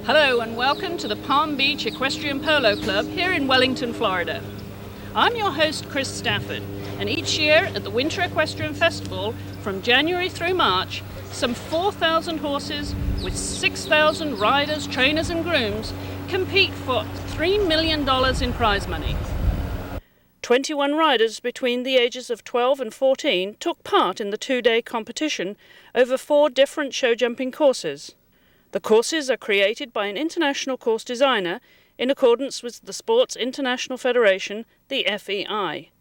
Hello and welcome to the Palm Beach Equestrian Polo Club here in Wellington, Florida. I'm your host, Chris Stafford, and each year at the Winter Equestrian Festival, from January through March, some 4,000 horses with 6,000 riders, trainers and grooms compete for $3 million in prize money. 21 riders between the ages of 12 and 14 took part in the two-day competition over 4 different show jumping courses. The courses are created by an international course designer in accordance with the Sports International Federation, the FEI.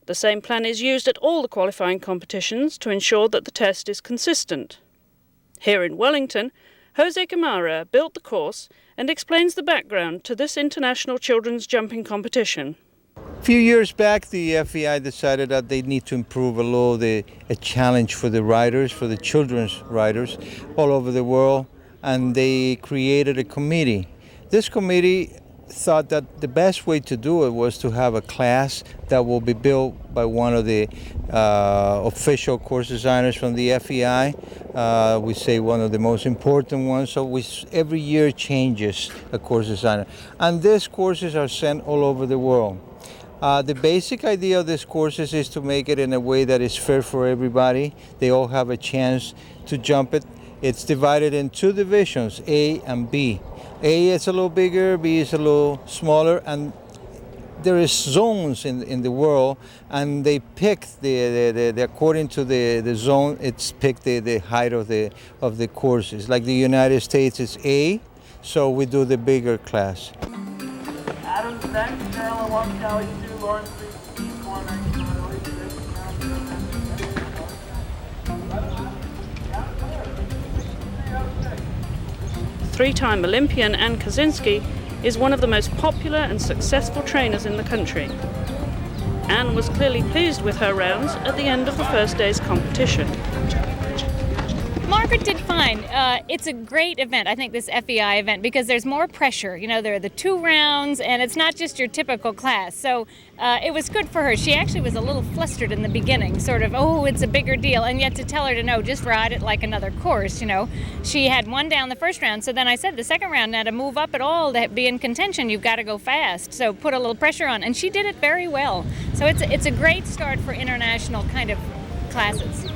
The same plan is used at all the qualifying competitions to ensure that the test is consistent. Here in Wellington, Jose Camara built the course and explains the background to this international children's jumping competition. A few years back, the FEI decided that they need to improve a little a challenge for the riders, for the children's riders all over the world, and they created a committee. This committee thought that the best way to do it was to have a class that will be built by one of the official course designers from the FEI. We say one of the most important ones, so every year changes a course designer. And these courses are sent all over the world. The basic idea of these courses is to make it in a way that is fair for everybody. They all have a chance to jump it. It's divided in 2 divisions, A and B. A is a little bigger, B is a little smaller, and there is zones in the world, and they pick the according to the zone. It's picked the height of the courses. Like the United States, it's A, so we do the bigger class. Adam, thanks, Carolyn, 1 Cali 2, Lawrence 3, corner. 3-time Olympian Ann Kaczynski is one of the most popular and successful trainers in the country. Ann was clearly pleased with her rounds at the end of the first day's competition. Margaret did fine. It's a great event, I think, this FEI event, because there's more pressure. You know, there are the 2 rounds, and it's not just your typical class. So it was good for her. She actually was a little flustered in the beginning, sort of, oh, it's a bigger deal. And yet to tell her to no, just ride it like another course, you know. She had 1 down the first round, so then I said the second round, now to move up at all, to be in contention, you've got to go fast. So put a little pressure on, and she did it very well. So it's a great start for international kind of classes.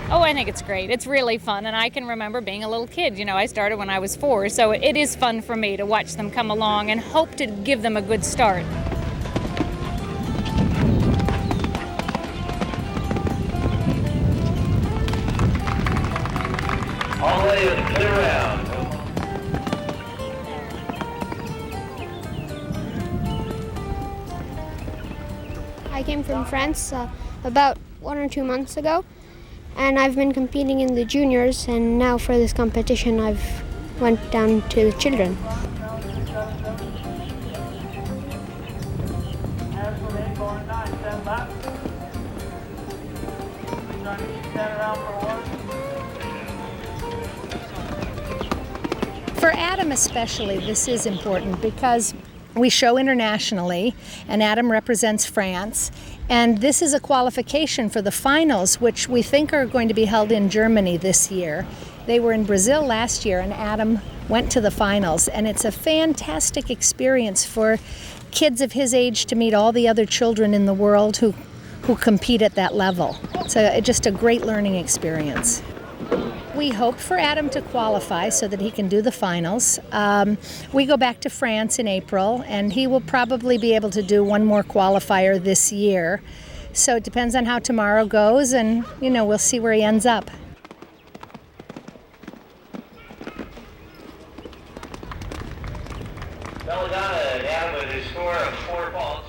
Oh, I think it's great. It's really fun, and I can remember being a little kid. You know, I started when I was 4, so it is fun for me to watch them come along and hope to give them a good start. All ready to clear around. I came from France about 1 or 2 months ago, and I've been competing in the juniors, and now for this competition I've went down to the children. For Adam especially, this is important because we show internationally, and Adam represents France, and this is a qualification for the finals, which we think are going to be held in Germany this year. They were in Brazil last year, and Adam went to the finals, and it's a fantastic experience for kids of his age to meet all the other children in the world who compete at that level. It's just a great learning experience. We hope for Adam to qualify so that he can do the finals. We go back to France in April, and he will probably be able to do 1 more qualifier this year. So it depends on how tomorrow goes, and we'll see where he ends up. Belladonna and Adam with a score of 4 faults.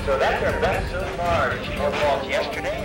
So that's our best so far. She no faults yesterday.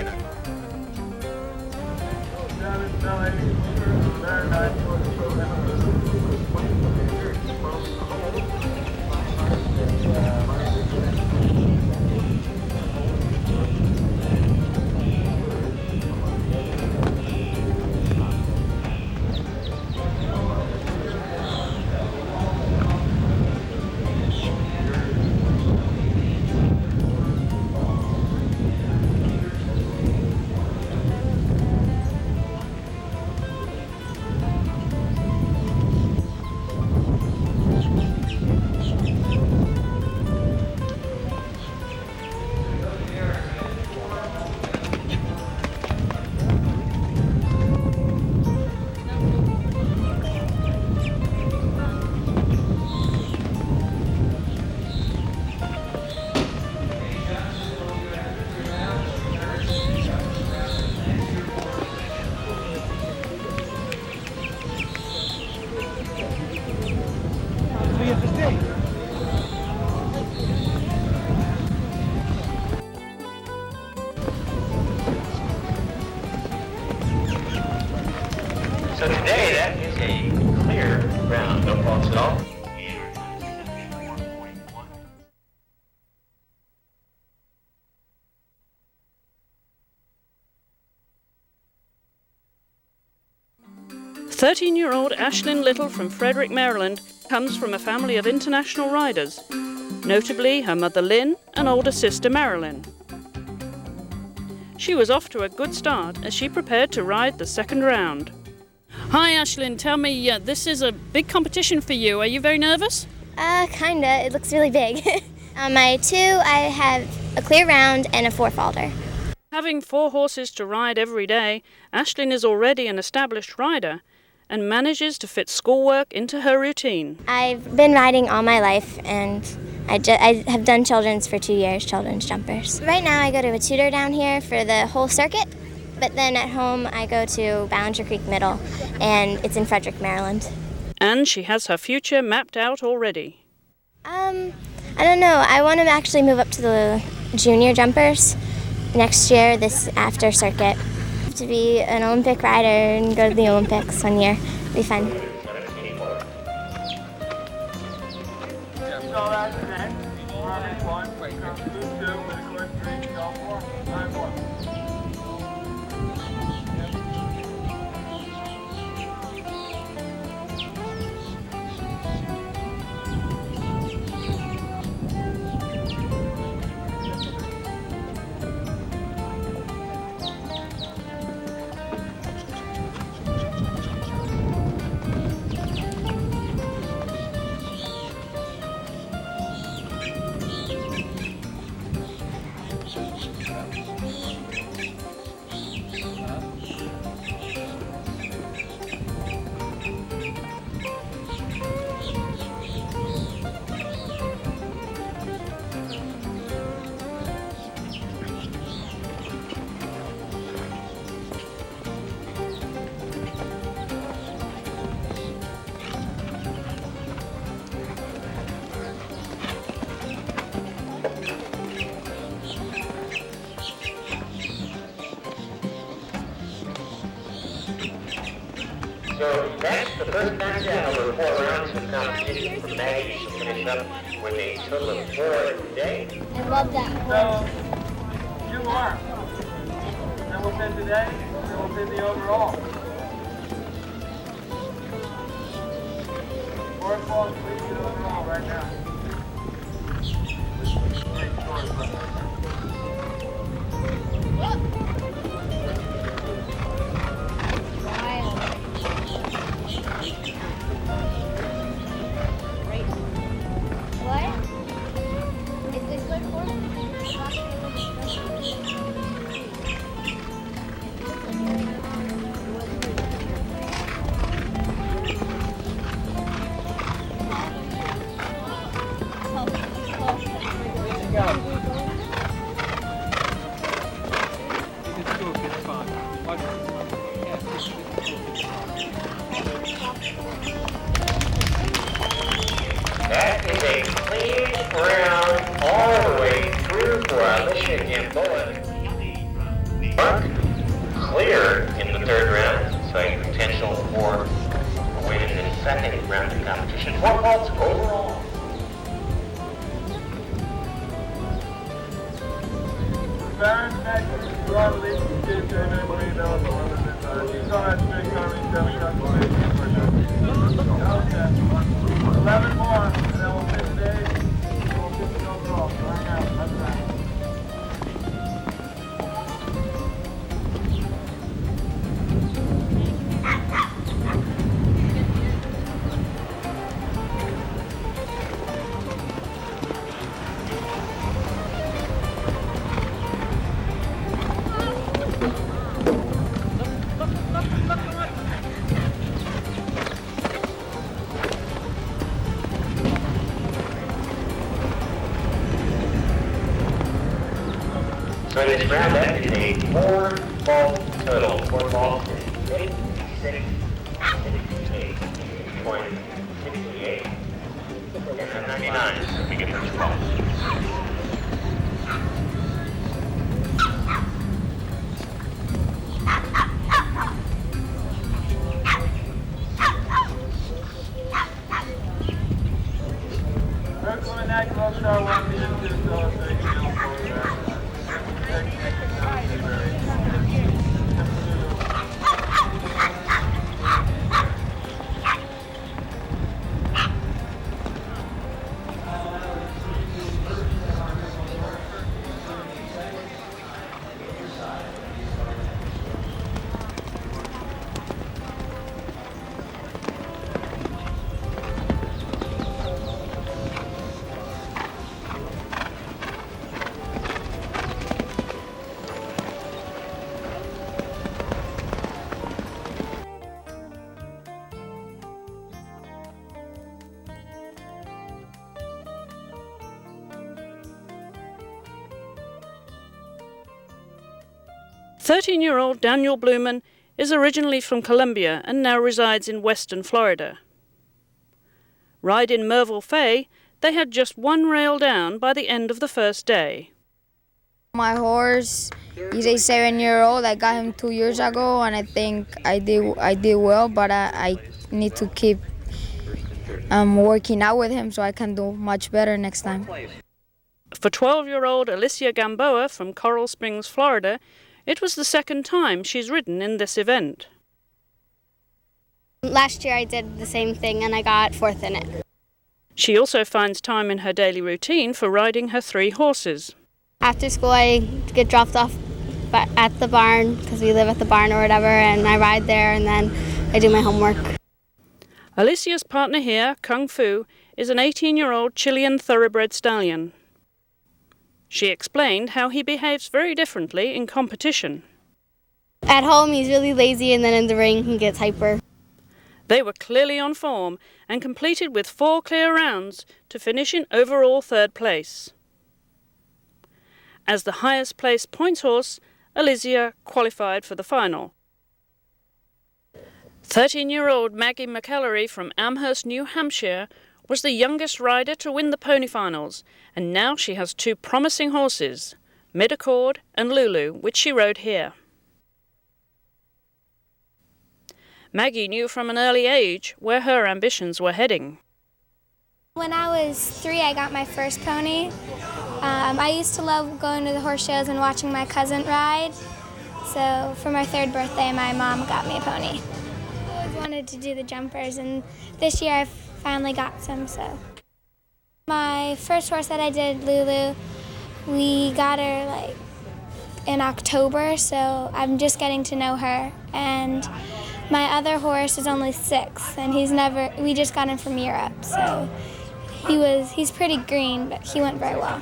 So today, that is a clear round, no faults at all. 13-year-old Ashlyn Little from Frederick, Maryland, comes from a family of international riders, notably her mother Lynn and older sister Marilyn. She was off to a good start as she prepared to ride the second round. Hi Ashlyn, tell me, this is a big competition for you. Are you very nervous? Kinda. It looks really big. On my 2, I have a clear round and a 4-faulter. Having 4 horses to ride every day, Ashlyn is already an established rider and manages to fit schoolwork into her routine. I've been riding all my life, and I have done children's for 2 years, children's jumpers. Right now I go to a tutor down here for the whole circuit, but then at home I go to Ballinger Creek Middle, and it's in Frederick, Maryland. And she has her future mapped out already. I don't know. I want to actually move up to the junior jumpers next year, this after circuit. To be an Olympic rider and go to the Olympics one year. It'll be fun. So that's the first match out over 4 rounds of competition for Maggie. She'll finish up with a total of 4 today. I love that. So, 2 more. Then we'll pin today, then we'll pin the overall. 4 balls, please, the overall right now. That is a clean round all the way through for Alicia Gamboa. Mark clear in the 3rd round, so a potential for a win in the 2nd round of competition. 4 faults overall. Baron next, you are released to get to everybody else on this side. You saw that straight coming, 7 calculations for that. Okay. 11 more, and then we'll pin today, and we'll pin the overall. Right now, that's right. So in this round, that is a 4-fault total. 4 faults is 66.68. And 99, so we get those faults. First one next, we'll start 1, 2, 3, so you can go for that. "13-year-old Daniel Blumen is originally from Colombia and now resides in western Florida. Ride in Merville Fay, they had just 1 rail down by the end of the first day. My horse, he's a 7-year-old. I got him 2 years ago, and I think I did well, but I need to keep working out with him so I can do much better next time. For 12-year-old Alicia Gamboa from Coral Springs, Florida, it was the 2nd time she's ridden in this event. Last year I did the same thing and I got 4th in it. She also finds time in her daily routine for riding her 3 horses. After school I get dropped off at the barn because we live at the barn or whatever, and I ride there and then I do my homework. Alicia's partner here, Kung Fu, is an 18-year-old Chilean thoroughbred stallion. She explained how he behaves very differently in competition. At home he's really lazy, and then in the ring he gets hyper. They were clearly on form and completed with 4 clear rounds to finish in overall 3rd place. As the highest placed points horse, Alicia qualified for the final. 13-year-old Maggie McEllery from Amherst, New Hampshire, was the youngest rider to win the pony finals, and now she has 2 promising horses, Mid-Accord and Lulu, which she rode here. Maggie knew from an early age where her ambitions were heading. When I was 3, I got my first pony. I used to love going to the horse shows and watching my cousin ride. So for my 3rd birthday, my mom got me a pony. I always wanted to do the jumpers, and this year I finally got some. So my first horse that I did, Lulu, we got her in October, so I'm just getting to know her. And my other horse is only 6, and we just got him from Europe, so he's pretty green, but he went very well.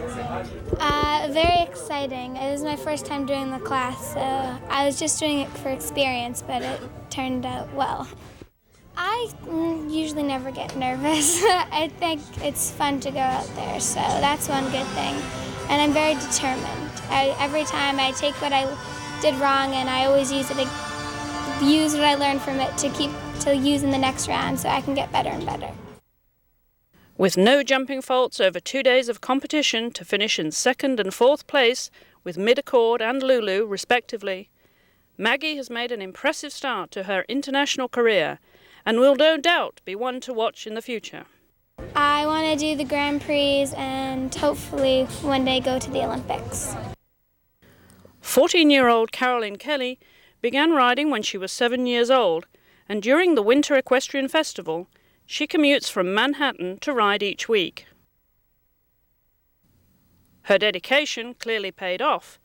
Very exciting. It was my first time doing the class, so I was just doing it for experience, but it turned out well. I usually never get nervous. I think it's fun to go out there, so that's one good thing. And I'm very determined. Every time I take what I did wrong, and I always use what I learned from it to use in the next round, so I can get better and better. With no jumping faults over 2 days of competition to finish in 2nd and 4th place with Mid-Accord and Lulu respectively, Maggie has made an impressive start to her international career and will no doubt be one to watch in the future. I want to do the Grand Prix and hopefully one day go to the Olympics. 14-year-old Caroline Kelly began riding when she was 7 years old, and during the Winter Equestrian Festival, she commutes from Manhattan to ride each week. Her dedication clearly paid off.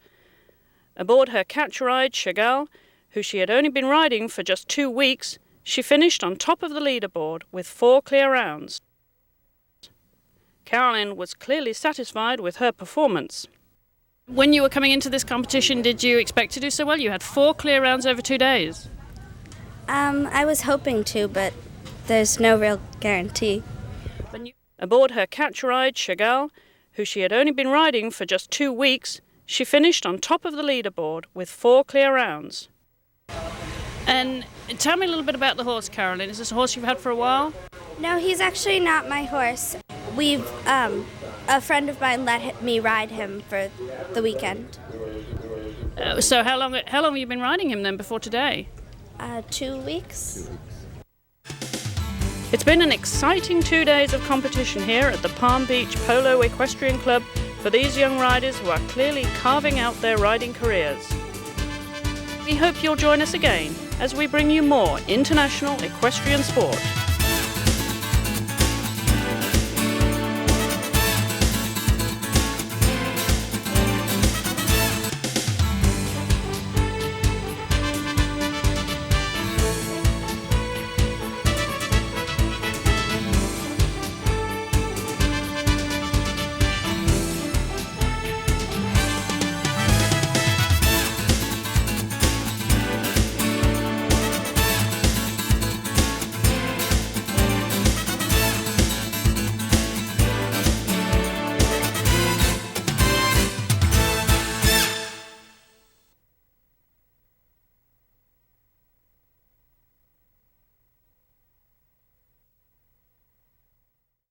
Aboard her catch ride, Chagall, who she had only been riding for just 2 weeks, she finished on top of the leaderboard with 4 clear rounds. Caroline was clearly satisfied with her performance. When you were coming into this competition, did you expect to do so well? You had 4 clear rounds over 2 days. I was hoping to, but there's no real guarantee. Aboard her catch ride, Chagall, who she had only been riding for just 2 weeks, she finished on top of the leaderboard with 4 clear rounds. And tell me a little bit about the horse, Caroline. Is this a horse you've had for a while? No, he's actually not my horse. A friend of mine let me ride him for the weekend. So how long have you been riding him then before today? 2 weeks. It's been an exciting 2 days of competition here at the Palm Beach Polo Equestrian Club for these young riders who are clearly carving out their riding careers. We hope you'll join us again as we bring you more international equestrian sport.